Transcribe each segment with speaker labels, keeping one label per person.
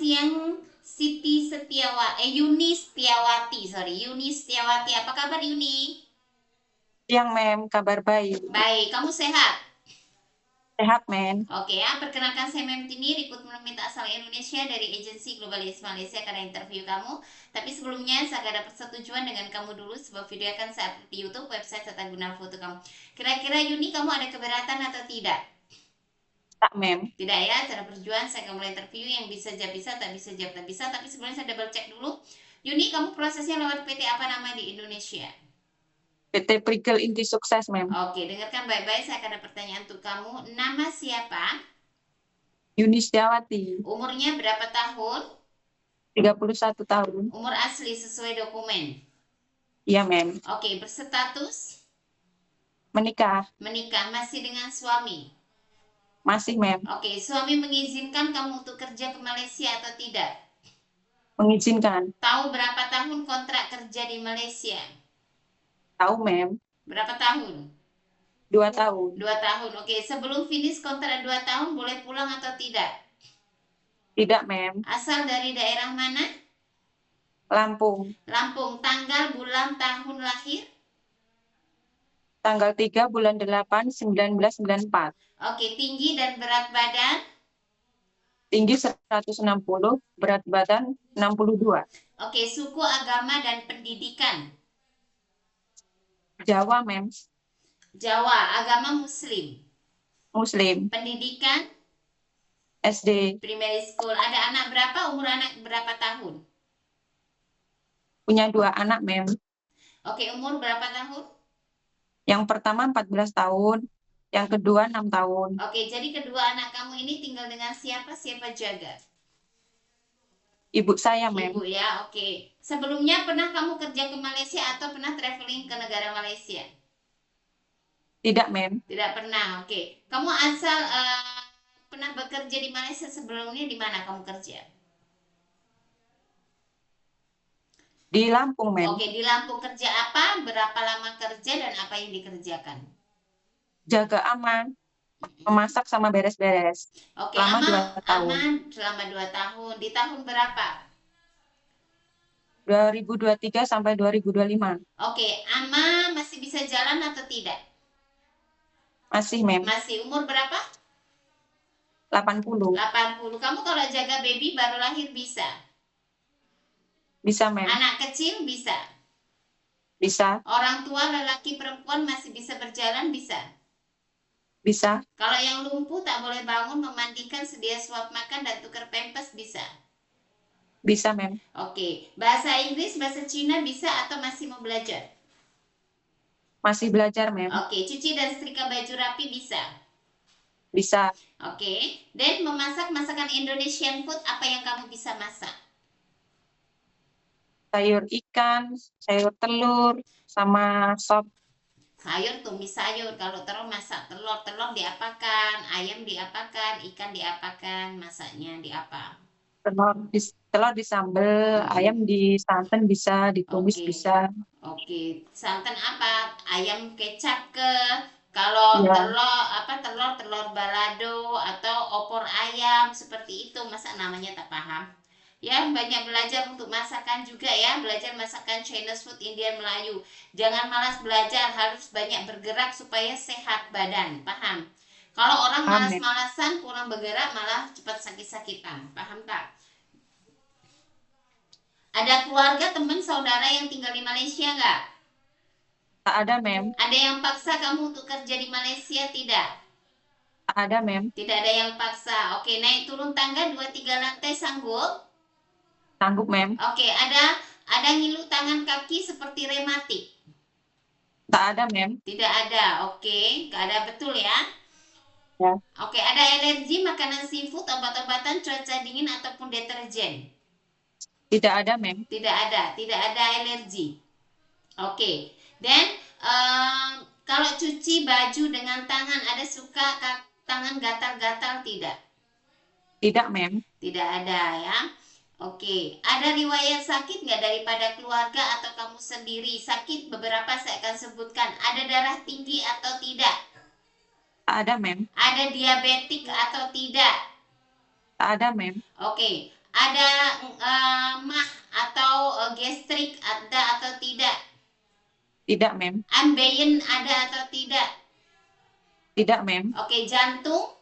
Speaker 1: siang Yuni Setiawati, Yuni Setiawati. Apa kabar Yuni?
Speaker 2: Siang, Mem. Kabar baik.
Speaker 1: Baik, kamu sehat?
Speaker 2: Sehat, Men.
Speaker 1: Oke ya, perkenalkan saya Mem Tini, rekrutmen minta asal Indonesia dari agensi Globalis Malaysia karena interview kamu. Tapi sebelumnya saya akan dapat persetujuan dengan kamu dulu. Sebuah video akan saya upload di YouTube, website serta guna foto kamu. Kira-kira Yuni, kamu ada keberatan atau tidak?
Speaker 2: Tak, Mem.
Speaker 1: Tidak ya, cara berjuang saya akan mulai interview yang bisa jawab bisa, tak bisa jawab tak bisa. Tapi sebelumnya saya double check dulu. Yuni, kamu prosesnya lewat PT apa nama di Indonesia?
Speaker 2: PT Prigel Inti Sukses, Mem.
Speaker 1: Oke, dengarkan baik-baik. Saya akan ada pertanyaan untuk kamu. Nama siapa?
Speaker 2: Yuni Setiawati,
Speaker 1: Umurnya berapa tahun?
Speaker 2: 31 tahun.
Speaker 1: Umur asli sesuai dokumen.
Speaker 2: Iya, Mem.
Speaker 1: Oke, berstatus
Speaker 2: Menikah.
Speaker 1: menikah, masih dengan suami.
Speaker 2: Masih, Mem.
Speaker 1: Oke, suami mengizinkan kamu untuk kerja ke Malaysia atau tidak?
Speaker 2: Mengizinkan.
Speaker 1: Tahu berapa tahun kontrak kerja di Malaysia?
Speaker 2: Tahu, Mem.
Speaker 1: Berapa tahun?
Speaker 2: 2 tahun.
Speaker 1: 2 tahun. Oke, sebelum finish kontrak 2 tahun boleh pulang atau tidak?
Speaker 2: Tidak, Mem.
Speaker 1: Asal dari daerah mana?
Speaker 2: Lampung.
Speaker 1: Lampung. Tanggal, bulan, tahun lahir?
Speaker 2: Tanggal 3 bulan 8, 1994.
Speaker 1: Oke, tinggi dan berat badan?
Speaker 2: Tinggi 160, berat badan 62.
Speaker 1: Oke, suku, agama, dan pendidikan?
Speaker 2: Jawa, Mem.
Speaker 1: Jawa. Agama Muslim?
Speaker 2: Muslim.
Speaker 1: Pendidikan?
Speaker 2: SD.
Speaker 1: Primary school. Ada anak berapa? Umur anak berapa tahun?
Speaker 2: Punya 2 anak, Mem.
Speaker 1: Oke, umur berapa tahun?
Speaker 2: Yang pertama 14 tahun. Yang kedua 6 tahun.
Speaker 1: Oke, jadi kedua anak kamu ini tinggal dengan siapa? Siapa jaga?
Speaker 2: Ibu saya, Mem.
Speaker 1: Ibu ya, oke. Sebelumnya pernah kamu kerja ke Malaysia atau pernah traveling ke negara Malaysia?
Speaker 2: Tidak, Mem.
Speaker 1: Tidak pernah, oke. Kamu asal pernah bekerja di Malaysia sebelumnya, di mana kamu kerja?
Speaker 2: Di Lampung, Mem.
Speaker 1: Oke, di Lampung. Kerja apa? Berapa lama kerja dan apa yang dikerjakan?
Speaker 2: Jaga aman, memasak sama beres-beres.
Speaker 1: Oke,
Speaker 2: Selama 2 tahun.
Speaker 1: aman selama 2 tahun. Di tahun berapa?
Speaker 2: 2023 sampai 2025.
Speaker 1: Oke, Ama masih bisa jalan atau tidak?
Speaker 2: Masih, Mem.
Speaker 1: Masih. Umur berapa?
Speaker 2: 80.
Speaker 1: 80. Kamu kalau jaga baby baru lahir bisa?
Speaker 2: Bisa, Mem.
Speaker 1: Anak kecil bisa?
Speaker 2: Bisa.
Speaker 1: Orang tua lelaki perempuan masih bisa berjalan bisa?
Speaker 2: Bisa.
Speaker 1: Kalau yang lumpuh tak boleh bangun, memandikan, sedia suap makan dan tukar pempes bisa?
Speaker 2: Bisa, Mem.
Speaker 1: Oke, bahasa Inggris, bahasa Cina bisa atau masih mau belajar?
Speaker 2: Masih belajar, Mem.
Speaker 1: Oke, cuci dan setrika baju rapi bisa?
Speaker 2: Bisa.
Speaker 1: Oke, dan memasak masakan Indonesian food, apa yang kamu bisa masak?
Speaker 2: Sayur ikan, sayur telur, sama sop.
Speaker 1: Sayur, tumis sayur. Kalau telur, masak telur. Telur diapakan? Ayam diapakan? Ikan diapakan? Masaknya diapa?
Speaker 2: Telur disambel, ayam disanten bisa, ditumis
Speaker 1: Oke,
Speaker 2: bisa.
Speaker 1: oke. Santan apa? Ayam kecap ke? Kalau
Speaker 2: Ya,
Speaker 1: telur apa? Telur balado atau opor ayam seperti itu. Masa namanya tak paham? Ya, banyak belajar untuk masakan juga ya. Belajar masakan Chinese food, Indian, Melayu. Jangan malas belajar, harus banyak bergerak supaya sehat badan. Paham? Kalau orang
Speaker 2: paham, Mem.
Speaker 1: malas-malasan, kurang bergerak, malah cepat sakit-sakitan. Paham tak? Ada keluarga, teman, saudara yang tinggal di Malaysia nggak?
Speaker 2: Tak ada, Mem.
Speaker 1: Ada yang paksa kamu untuk kerja di Malaysia tidak?
Speaker 2: Tak ada, Mem.
Speaker 1: Tidak ada yang paksa. Oke, naik turun tangga 2-3 lantai sanggup?
Speaker 2: Sanggup, Mem.
Speaker 1: Oke, ada ngilu tangan kaki seperti rematik?
Speaker 2: Tak ada, Mem.
Speaker 1: Tidak ada. Oke, nggak ada, betul ya?
Speaker 2: Ya.
Speaker 1: Oke, ada alergi makanan seafood, obat-obatan, cuaca dingin ataupun deterjen?
Speaker 2: Tidak ada, Mem.
Speaker 1: Tidak ada alergi. Oke, dan em, kalau cuci baju dengan tangan, ada suka tangan gatal-gatal tidak?
Speaker 2: Tidak, Mem.
Speaker 1: Tidak ada ya. Oke, ada riwayat sakit nggak daripada keluarga atau kamu sendiri? Sakit beberapa saya akan sebutkan. Ada darah tinggi atau tidak?
Speaker 2: Tak ada, Mem.
Speaker 1: Ada diabetik atau tidak?
Speaker 2: Tak ada, Mem.
Speaker 1: Oke, Ada mah atau gastrik ada atau tidak?
Speaker 2: Tidak, Mem.
Speaker 1: Ambeien ada atau tidak?
Speaker 2: Tidak, Mem.
Speaker 1: Oke, jantung.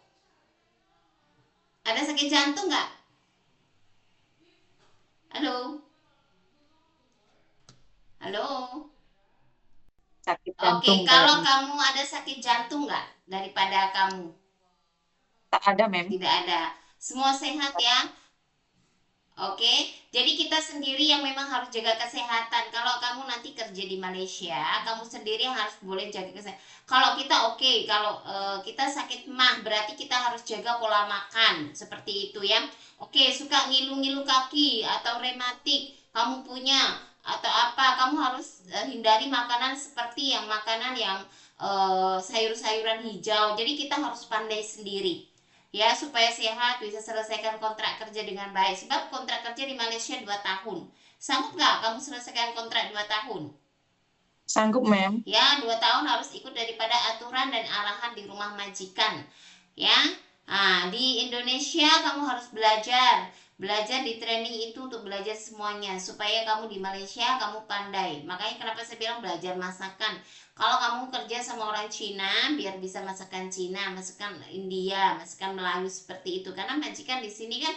Speaker 1: Ada sakit jantung nggak? Halo? Halo?
Speaker 2: Sakit
Speaker 1: Oke,
Speaker 2: jantung
Speaker 1: kalau
Speaker 2: kayaknya.
Speaker 1: kamu ada sakit jantung nggak daripada kamu?
Speaker 2: Tak ada, Mem.
Speaker 1: Tidak ada. Semua sehat ya? Oke, jadi kita sendiri yang memang harus jaga kesehatan. Kalau kamu nanti kerja di Malaysia, kamu sendiri yang harus boleh jaga kesehatan. Kalau kita oke, kalau kita sakit mah, berarti kita harus jaga pola makan seperti itu ya. Oke, suka ngilu-ngilu kaki atau rematik, kamu punya atau apa, kamu harus hindari makanan seperti yang makanan yang sayur-sayuran hijau. Jadi kita harus pandai sendiri ya supaya sehat bisa selesaikan kontrak kerja dengan baik sebab kontrak kerja di Malaysia 2 tahun. Sanggup nggak kamu selesaikan kontrak 2 tahun?
Speaker 2: Sanggup, Mem.
Speaker 1: Ya, 2 tahun harus ikut daripada aturan dan arahan di rumah majikan. Ya, nah, di Indonesia kamu harus belajar. Belajar di training itu untuk belajar semuanya. Supaya kamu di Malaysia, kamu pandai. Makanya kenapa saya bilang belajar masakan. Kalau kamu kerja sama orang Cina, biar bisa masakan Cina, masakan India, masakan Melayu seperti itu. Karena majikan di sini kan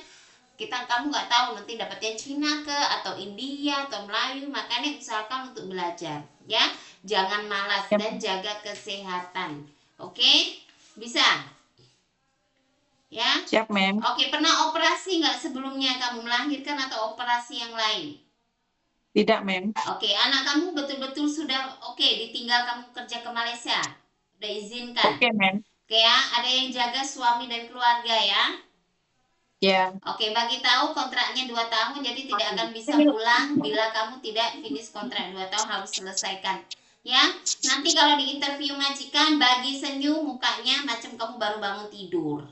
Speaker 1: kamu nggak tahu nanti dapatnya Cina ke atau India atau Melayu, makanya usahakan untuk belajar ya, jangan malas
Speaker 2: Ya,
Speaker 1: dan jaga kesehatan. Oke, bisa ya.
Speaker 2: siap, Mem.
Speaker 1: Oke, pernah operasi nggak sebelumnya kamu melahirkan atau operasi yang lain?
Speaker 2: Tidak, Mem.
Speaker 1: Oke, anak kamu betul-betul sudah oke ditinggal kamu kerja ke Malaysia, udah izinkan.
Speaker 2: Oke, Mem.
Speaker 1: Oke ya, ada yang jaga suami dan keluarga ya.
Speaker 2: Ya.
Speaker 1: Oke, bagi tahu kontraknya 2 tahun, jadi tidak akan bisa pulang bila kamu tidak finish kontrak 2 tahun, harus selesaikan. Ya, nanti kalau di interview majikan, bagi senyum mukanya macam kamu baru bangun tidur.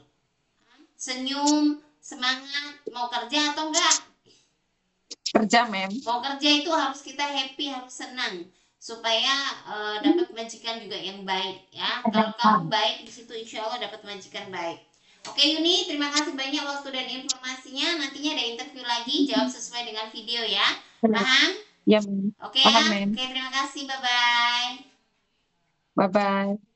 Speaker 1: Senyum, semangat, mau kerja atau enggak?
Speaker 2: Kerja, Mem.
Speaker 1: Mau kerja itu harus kita happy, harus senang supaya dapat majikan juga yang baik ya. Kalau kamu baik di situ insya Allah dapat majikan baik. Oke Yuni, terima kasih banyak waktu dan informasinya. Nantinya ada interview lagi, jawab sesuai dengan video ya. Paham?
Speaker 2: Ya, Mem.
Speaker 1: Oke ya.
Speaker 2: Paham, Mem.
Speaker 1: Oke, terima kasih. Bye bye.
Speaker 2: Bye-bye.